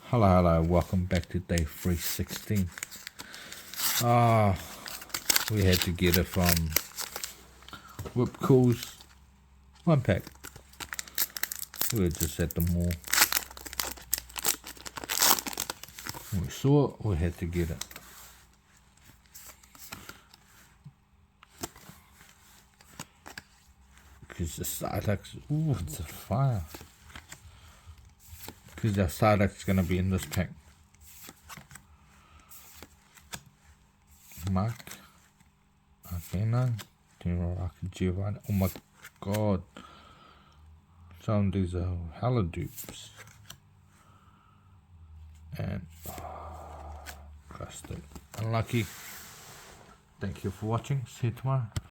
Hello, welcome back to day 316. We had to get it from Whip Cool's one pack. We were just at the mall. We saw it, we had to get it. Because the Starbucks, ooh, it's a fire. Because the Starbucks is going to be in this pack. Mark, Arcana, Giovanni. Oh my god. Some of these are hella dupes. And custard. Unlucky. Thank you for watching. See you tomorrow.